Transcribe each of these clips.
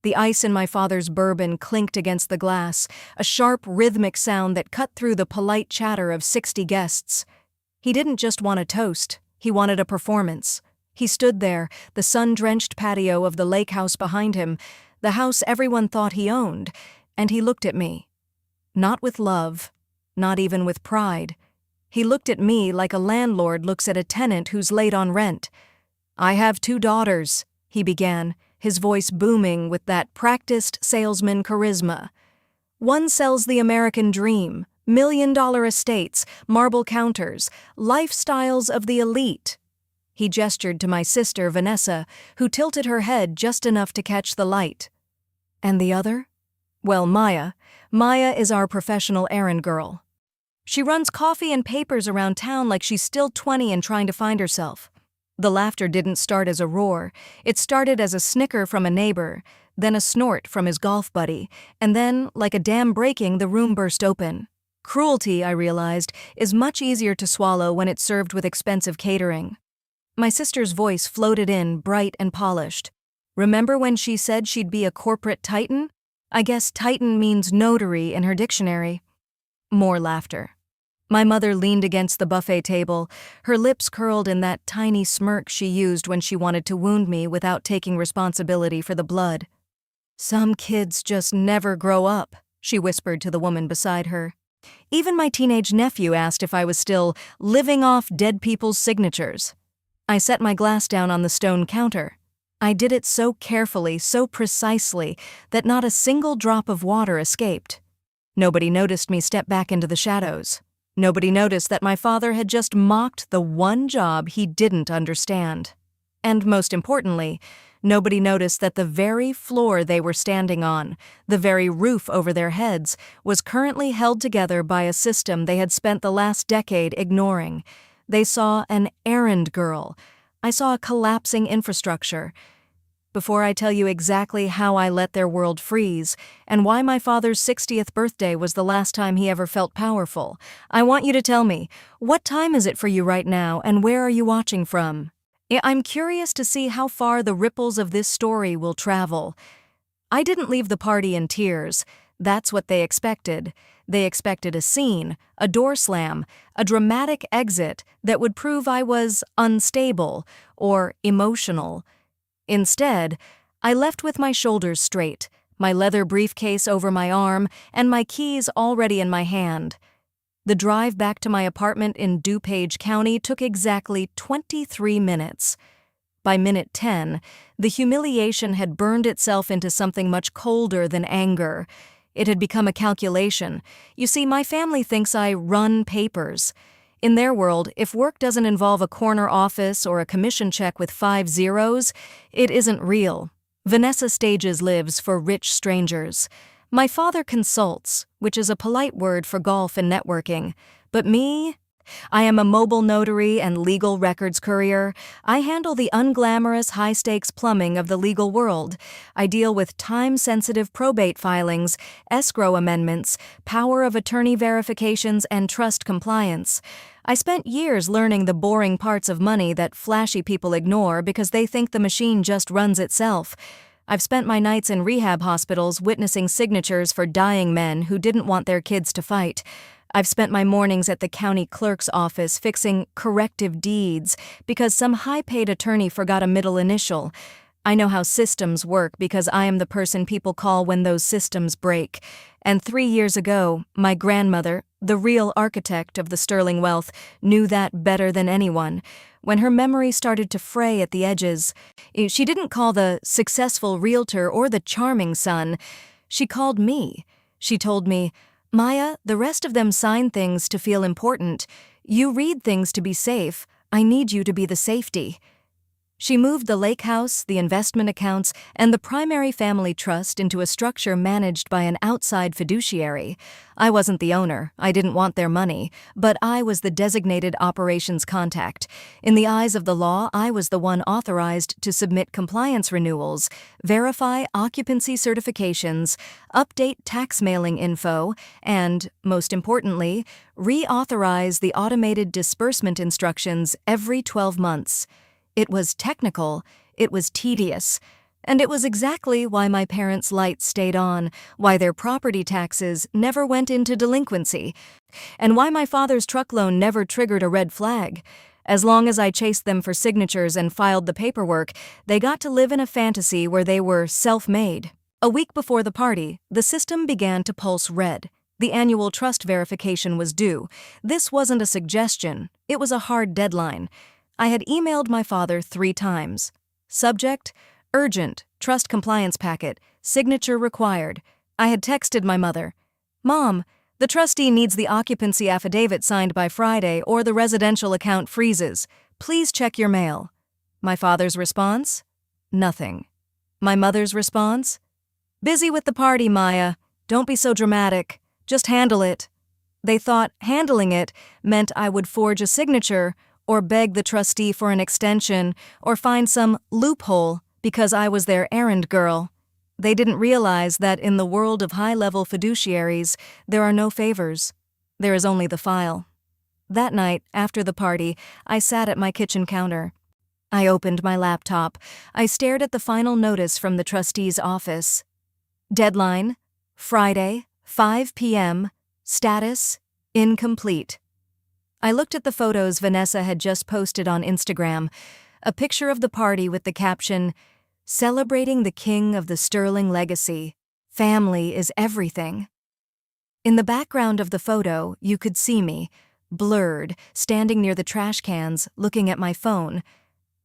The ice in my father's bourbon clinked against the glass, a sharp, rhythmic sound that cut through the polite chatter of 60 guests. He didn't just want a toast, he wanted a performance. He stood there, the sun-drenched patio of the lake house behind him, the house everyone thought he owned, and he looked at me. Not with love, not even with pride. He looked at me like a landlord looks at a tenant who's late on rent. "I have 2 daughters," he began, his voice booming with that practiced salesman charisma. "One sells the American dream, million-dollar estates, marble counters, lifestyles of the elite." He gestured to my sister, Vanessa, who tilted her head just enough to catch the light. "And the other?" "Well, Maya. Maya is our professional errand girl. She runs coffee and papers around town like she's still 20 and trying to find herself." The laughter didn't start as a roar. It started as a snicker from a neighbor, then a snort from his golf buddy, and then, like a dam breaking, the room burst open. Cruelty, I realized, is much easier to swallow when it's served with expensive catering. My sister's voice floated in, bright and polished. "Remember when she said she'd be a corporate titan? I guess titan means notary in her dictionary." More laughter. My mother leaned against the buffet table, her lips curled in that tiny smirk she used when she wanted to wound me without taking responsibility for the blood. "Some kids just never grow up," she whispered to the woman beside her. Even my teenage nephew asked if I was still living off dead people's signatures. I set my glass down on the stone counter. I did it so carefully, so precisely, that not a single drop of water escaped. Nobody noticed me step back into the shadows. Nobody noticed that my father had just mocked the one job he didn't understand. And most importantly, nobody noticed that the very floor they were standing on, the very roof over their heads, was currently held together by a system they had spent the last decade ignoring. They saw an errand girl. I saw a collapsing infrastructure. Before I tell you exactly how I let their world freeze, and why my father's 60th birthday was the last time he ever felt powerful, I want you to tell me, what time is it for you right now, and where are you watching from? I'm curious to see how far the ripples of this story will travel. I didn't leave the party in tears. That's what they expected. They expected a scene, a door slam, a dramatic exit that would prove I was unstable or emotional. Instead, I left with my shoulders straight, my leather briefcase over my arm, and my keys already in my hand. The drive back to my apartment in DuPage County took exactly 23 minutes. By minute 10, the humiliation had burned itself into something much colder than anger. It had become a calculation. You see, my family thinks I run papers. In their world, if work doesn't involve a corner office or a commission check with 5 zeros, it isn't real. Vanessa stages lives for rich strangers. My father consults, which is a polite word for golf and networking. But me? I am a mobile notary and legal records courier. I handle the unglamorous, high-stakes plumbing of the legal world. I deal with time-sensitive probate filings, escrow amendments, power of attorney verifications, and trust compliance. I spent years learning the boring parts of money that flashy people ignore because they think the machine just runs itself. I've spent my nights in rehab hospitals witnessing signatures for dying men who didn't want their kids to fight. I've spent my mornings at the county clerk's office fixing corrective deeds because some high-paid attorney forgot a middle initial. I know how systems work because I am the person people call when those systems break. And 3 years ago, my grandmother, the real architect of the sterling wealth, knew that better than anyone. When her memory started to fray at the edges, she didn't call the successful realtor or the charming son. She called me. She told me, "Maya, the rest of them sign things to feel important. You read things to be safe. I need you to be the safety." She moved the lake house, the investment accounts, and the primary family trust into a structure managed by an outside fiduciary. I wasn't the owner, I didn't want their money, but I was the designated operations contact. In the eyes of the law, I was the one authorized to submit compliance renewals, verify occupancy certifications, update tax mailing info, and, most importantly, reauthorize the automated disbursement instructions every 12 months. It was technical, it was tedious, And it was exactly why my parents' lights stayed on, why their property taxes never went into delinquency, and why my father's truck loan never triggered a red flag. As long as I chased them for signatures and filed the paperwork, they got to live in a fantasy where they were self-made. A week before the party, the system began to pulse red. The annual trust verification was due. This wasn't a suggestion, it was a hard deadline. I had emailed my father 3 times. Subject: urgent, trust compliance packet, signature required. I had texted my mother, "Mom, the trustee needs the occupancy affidavit signed by Friday or the residential account freezes. Please check your mail." My father's response? Nothing. My mother's response? "Busy with the party, Maya. Don't be so dramatic. Just handle it." They thought handling it meant I would forge a signature or beg the trustee for an extension or find some loophole because I was their errand girl. They didn't realize that in the world of high-level fiduciaries, there are no favors. There is only the file. That night, after the party, I sat at my kitchen counter. I opened my laptop. I stared at the final notice from the trustee's office. Deadline: Friday, 5 p.m. Status: incomplete. I looked at the photos Vanessa had just posted on Instagram, a picture of the party with the caption, "Celebrating the king of the Sterling legacy. Family is everything." In the background of the photo, you could see me, blurred, standing near the trash cans, looking at my phone.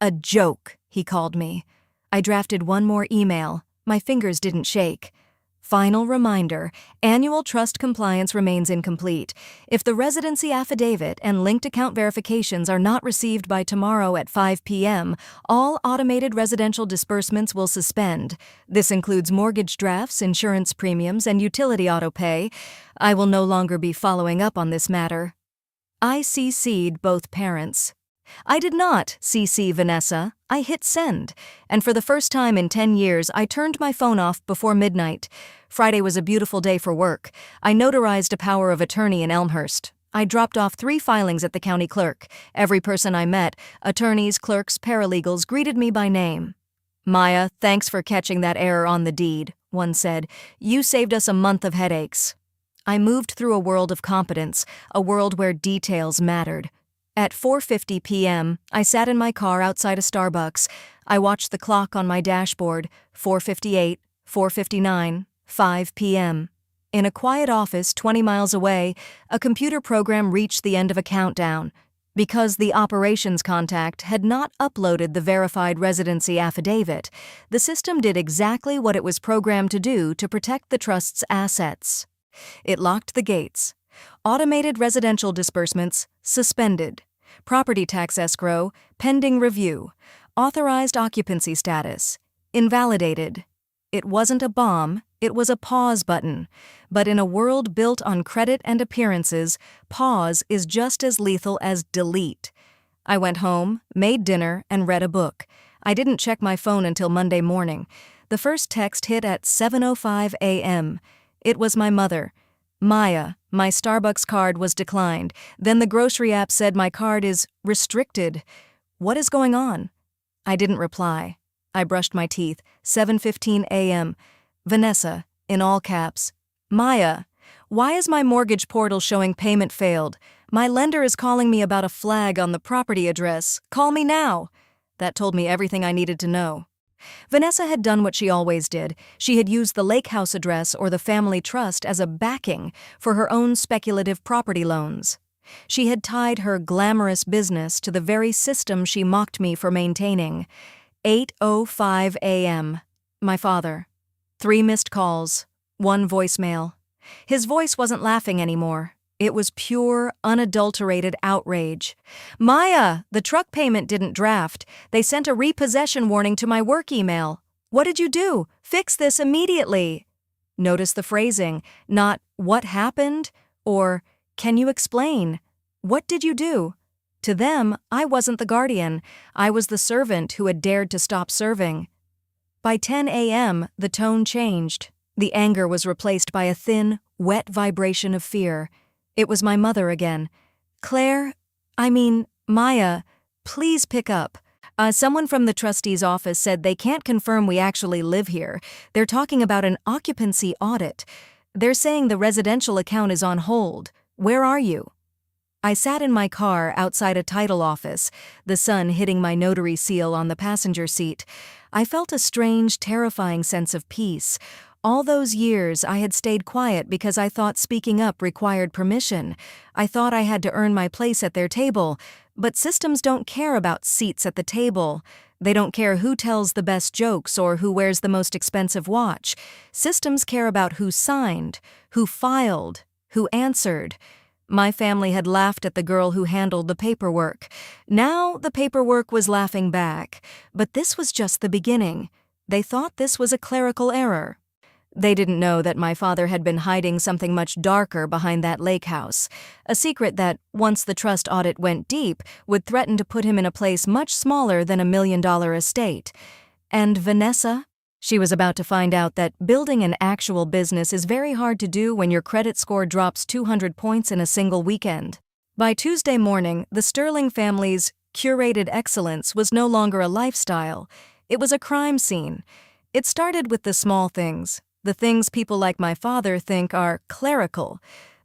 "A joke," he called me. I drafted one more email. My fingers didn't shake. Final reminder: annual trust compliance remains incomplete. If the residency affidavit and linked account verifications are not received by tomorrow at 5 p.m., all automated residential disbursements will suspend. This includes mortgage drafts, insurance premiums, and utility autopay. I will no longer be following up on this matter. I CC'd both parents. I did not CC Vanessa. I hit send, and for the first time in 10 years, I turned my phone off before midnight. Friday was a beautiful day for work. I notarized a power of attorney in Elmhurst. I dropped off 3 filings at the county clerk. Every person I met, attorneys, clerks, paralegals, greeted me by name. "Maya, thanks for catching that error on the deed," one said. "You saved us a month of headaches." I moved through a world of competence, a world where details mattered. At 4:50 p.m., I sat in my car outside a Starbucks. I watched the clock on my dashboard, 4:58, 4:59, 5 p.m. In a quiet office 20 miles away, a computer program reached the end of a countdown. Because the operations contact had not uploaded the verified residency affidavit, the system did exactly what it was programmed to do to protect the trust's assets. It locked the gates. Automated residential disbursements suspended. Property tax escrow pending review. Authorized occupancy status invalidated. It wasn't a bomb, it was a pause button. But in a world built on credit and appearances, pause is just as lethal as delete. I went home, made dinner, and read a book. I didn't check my phone until Monday morning. The first text hit at 7:05 a.m. It was my mother. "Maya, my Starbucks card was declined. Then the grocery app said my card is restricted. What is going on?" I didn't reply. I brushed my teeth. 7:15 a.m. Vanessa, in all caps. "Maya, why is my mortgage portal showing payment failed? My lender is calling me about a flag on the property address. Call me now." That told me everything I needed to know. Vanessa had done what she always did. She had used the lake house address or the family trust as a backing for her own speculative property loans. She had tied her glamorous business to the very system she mocked me for maintaining. 8:05 a.m. My father. 3 missed calls. 1 voicemail. His voice wasn't laughing anymore. It was pure, unadulterated outrage. "Maya, the truck payment didn't draft. They sent a repossession warning to my work email. What did you do? Fix this immediately." Notice the phrasing, not "what happened?" or "can you explain?" What did you do? To them, I wasn't the guardian. I was the servant who had dared to stop serving. By 10 a.m., the tone changed. The anger was replaced by a thin, wet vibration of fear. It was my mother again. Maya, please pick up. Someone from the trustee's office said they can't confirm we actually live here. They're talking about an occupancy audit. They're saying the residential account is on hold. Where are you?" I sat in my car outside a title office, the sun hitting my notary seal on the passenger seat. I felt a strange, terrifying sense of peace. All those years I had stayed quiet because I thought speaking up required permission. I thought I had to earn my place at their table, but systems don't care about seats at the table. They don't care who tells the best jokes or who wears the most expensive watch. Systems care about who signed, who filed, who answered. My family had laughed at the girl who handled the paperwork. Now the paperwork was laughing back. But this was just the beginning. They thought this was a clerical error. They didn't know that my father had been hiding something much darker behind that lake house, a secret that, once the trust audit went deep, would threaten to put him in a place much smaller than $1 million estate. And Vanessa? She was about to find out that building an actual business is very hard to do when your credit score drops 200 points in a single weekend. By Tuesday morning, the Sterling family's curated excellence was no longer a lifestyle. It was a crime scene. It started with the small things, the things people like my father think are clerical.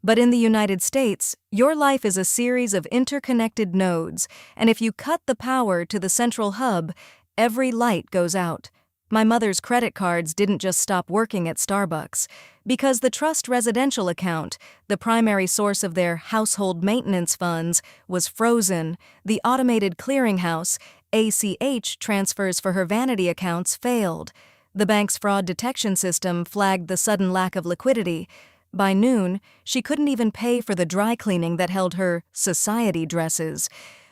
But in the United States, your life is a series of interconnected nodes, and if you cut the power to the central hub, every light goes out. My mother's credit cards didn't just stop working at Starbucks. Because the trust residential account, the primary source of their household maintenance funds, was frozen, the automated clearinghouse, ACH transfers for her vanity accounts failed. The bank's fraud detection system flagged the sudden lack of liquidity. By noon, she couldn't even pay for the dry cleaning that held her society dresses.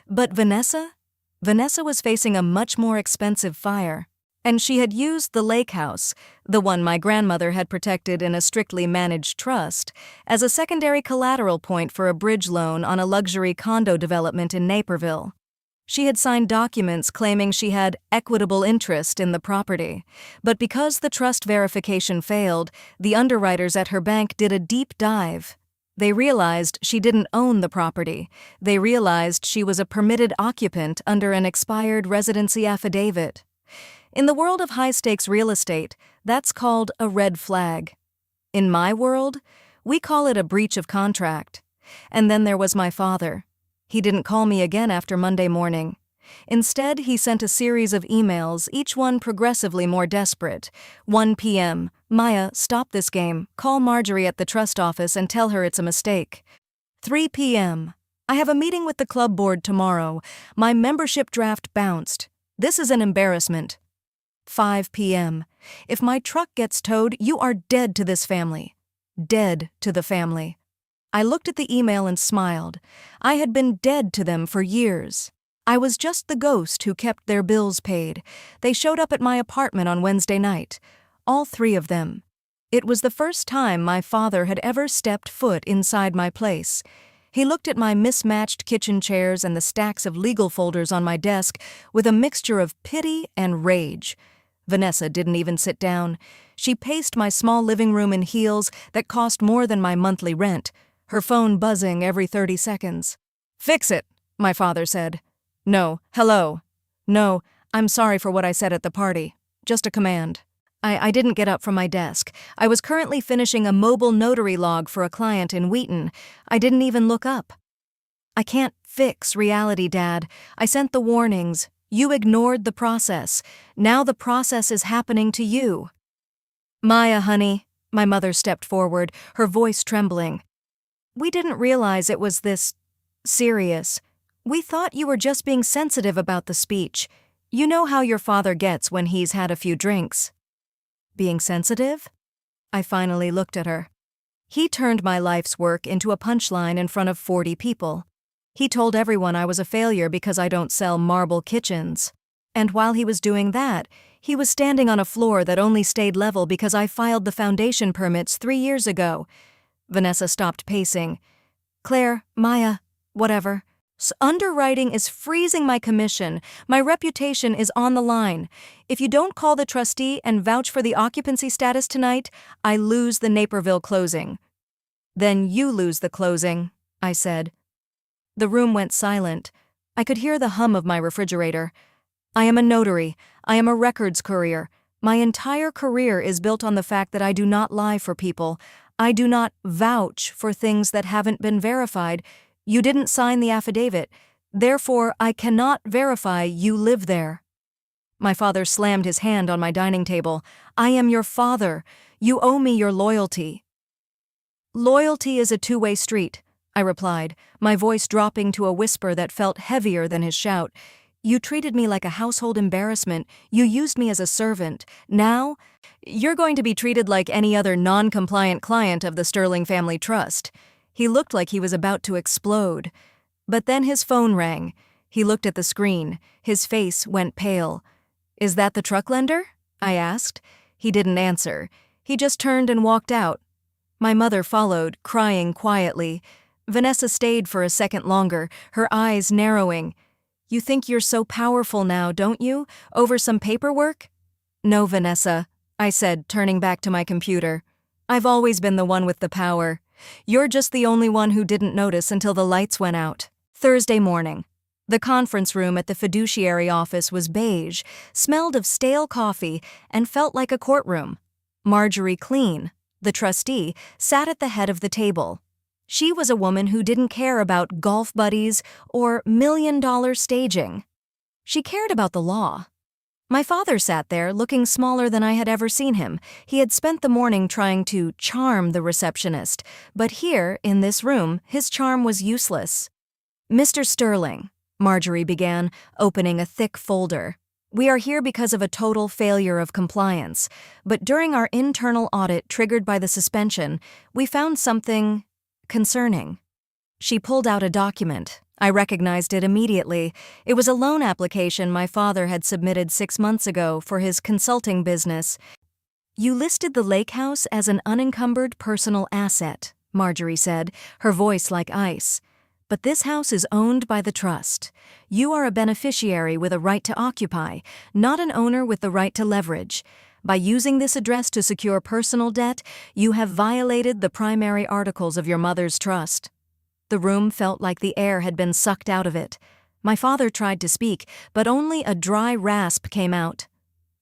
But Vanessa? Vanessa was facing a much more expensive fire. And she had used the lake house, the one my grandmother had protected in a strictly managed trust, as a secondary collateral point for a bridge loan on a luxury condo development in Naperville. She had signed documents claiming she had equitable interest in the property, but because the trust verification failed, the underwriters at her bank did a deep dive. They realized she didn't own the property. They realized she was a permitted occupant under an expired residency affidavit. In the world of high-stakes real estate, that's called a red flag. In my world, we call it a breach of contract. And then there was my father. He didn't call me again after Monday morning. Instead, he sent a series of emails, each one progressively more desperate. 1 p.m. Maya, stop this game. Call Marjorie at the trust office and tell her it's a mistake. 3 p.m. I have a meeting with the club board tomorrow. My membership draft bounced. This is an embarrassment. 5 p.m. If my truck gets towed, you are dead to this family. Dead to the family. I looked at the email and smiled. I had been dead to them for years. I was just the ghost who kept their bills paid. They showed up at my apartment on Wednesday night. All 3 of them. It was the first time my father had ever stepped foot inside my place. He looked at my mismatched kitchen chairs and the stacks of legal folders on my desk with a mixture of pity and rage. Vanessa didn't even sit down. She paced my small living room in heels that cost more than my monthly rent, her phone buzzing every 30 seconds. "Fix it," my father said. "No, hello. No, I'm sorry for what I said at the party. Just a command." I didn't get up from my desk. I was currently finishing a mobile notary log for a client in Wheaton. I didn't even look up. "I can't fix reality, Dad. I sent the warnings. You ignored the process. Now the process is happening to you." "Maya, honey," my mother stepped forward, her voice trembling. "We didn't realize it was this serious. We thought you were just being sensitive about the speech. You know how your father gets when he's had a few drinks." "Being sensitive?" I finally looked at her. He turned my life's work into a punchline in front of 40 people. He told everyone I was a failure because I don't sell marble kitchens. And while he was doing that, he was standing on a floor that only stayed level because I filed the foundation permits 3 years ago. Vanessa stopped pacing. "Claire, Maya, whatever. Underwriting is freezing my commission. My reputation is on the line. If you don't call the trustee and vouch for the occupancy status tonight, I lose the Naperville closing." "Then you lose the closing," I said. The room went silent. I could hear the hum of my refrigerator. I am a notary. I am a records courier. My entire career is built on the fact that I do not lie for people. I do not vouch for things that haven't been verified. You didn't sign the affidavit. Therefore, I cannot verify you live there. My father slammed his hand on my dining table. I am your father. You owe me your loyalty. Loyalty is a two-way street, I replied, my voice dropping to a whisper that felt heavier than his shout. You treated me like a household embarrassment. You used me as a servant. Now, you're going to be treated like any other non-compliant client of the Sterling Family Trust. He looked like he was about to explode. But then his phone rang. He looked at the screen. His face went pale. Is that the truck lender? I asked. He didn't answer. He just turned and walked out. My mother followed, crying quietly. Vanessa stayed for a second longer, her eyes narrowing. You think you're so powerful now, don't you? Over some paperwork? No, Vanessa, I said, turning back to my computer. I've always been the one with the power. You're just the only one who didn't notice until the lights went out. Thursday morning. The conference room at the fiduciary office was beige, smelled of stale coffee, and felt like a courtroom. Marjorie Clean, the trustee, sat at the head of the table. She was a woman who didn't care about golf buddies or million-dollar staging. She cared about the law. My father sat there, looking smaller than I had ever seen him. He had spent the morning trying to charm the receptionist, but here, in this room, his charm was useless. Mr. Sterling, Marjorie began, opening a thick folder. We are here because of a total failure of compliance, but during our internal audit triggered by the suspension, we found something concerning. She pulled out a document. I recognized it immediately. It was a loan application my father had submitted 6 months ago for his consulting business. You listed the lake house as an unencumbered personal asset, Marjorie said, her voice like ice. But this house is owned by the trust. You are a beneficiary with a right to occupy, not an owner with the right to leverage. By using this address to secure personal debt, you have violated the primary articles of your mother's trust. The room felt like the air had been sucked out of it. My father tried to speak, but only a dry rasp came out.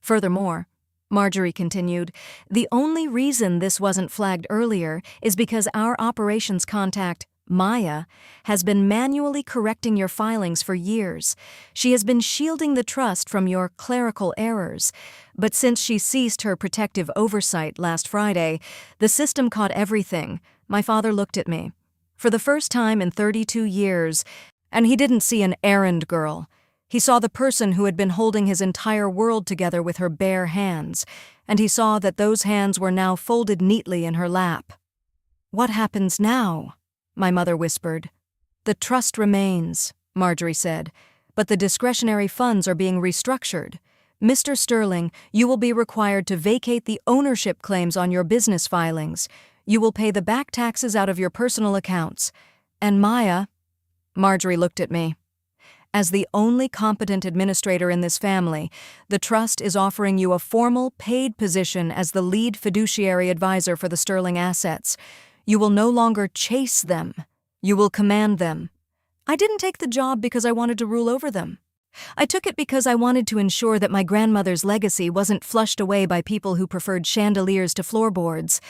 Furthermore, Marjorie continued, the only reason this wasn't flagged earlier is because our operations contact, Maya, has been manually correcting your filings for years. She has been shielding the trust from your clerical errors. But since she ceased her protective oversight last Friday, the system caught everything. My father looked at me. For the first time in 32 years, and he didn't see an errand girl. He saw the person who had been holding his entire world together with her bare hands, and he saw that those hands were now folded neatly in her lap. What happens now? My mother whispered. The trust remains, Marjorie said, but the discretionary funds are being restructured. Mr. Sterling, you will be required to vacate the ownership claims on your business filings. You will pay the back taxes out of your personal accounts. And Maya, Marjorie looked at me. As the only competent administrator in this family, the trust is offering you a formal, paid position as the lead fiduciary advisor for the Sterling assets. You will no longer chase them. You will command them. I didn't take the job because I wanted to rule over them. I took it because I wanted to ensure that my grandmother's legacy wasn't flushed away by people who preferred chandeliers to floorboards.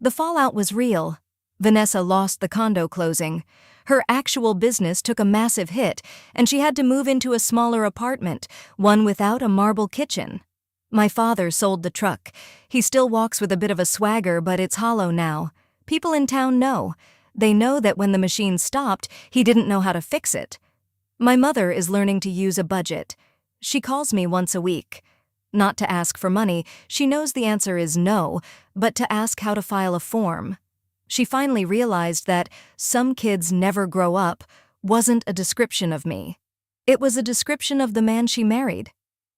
The fallout was real. Vanessa lost the condo closing. Her actual business took a massive hit, and she had to move into a smaller apartment, one without a marble kitchen. My father sold the truck. He still walks with a bit of a swagger, but it's hollow now. People in town know. They know that when the machine stopped, he didn't know how to fix it. My mother is learning to use a budget. She calls me once a week. Not to ask for money, she knows the answer is no, but to ask how to file a form. She finally realized that "some kids never grow up" wasn't a description of me. It was a description of the man she married.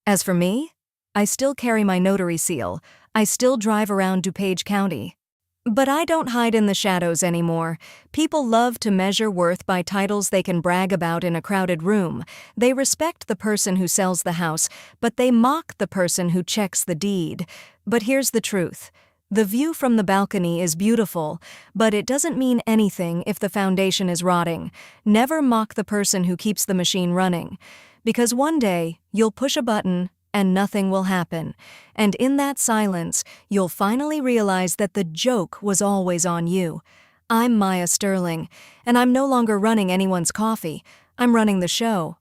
As for me, I still carry my notary seal. I still drive around DuPage County. But I don't hide in the shadows anymore. People love to measure worth by titles they can brag about in a crowded room. They respect the person who sells the house, but they mock the person who checks the deed. But here's the truth. The view from the balcony is beautiful, but it doesn't mean anything if the foundation is rotting. Never mock the person who keeps the machine running. Because one day, you'll push a button and nothing will happen. And in that silence, you'll finally realize that the joke was always on you. I'm Maya Sterling, and I'm no longer running anyone's coffee. I'm running the show.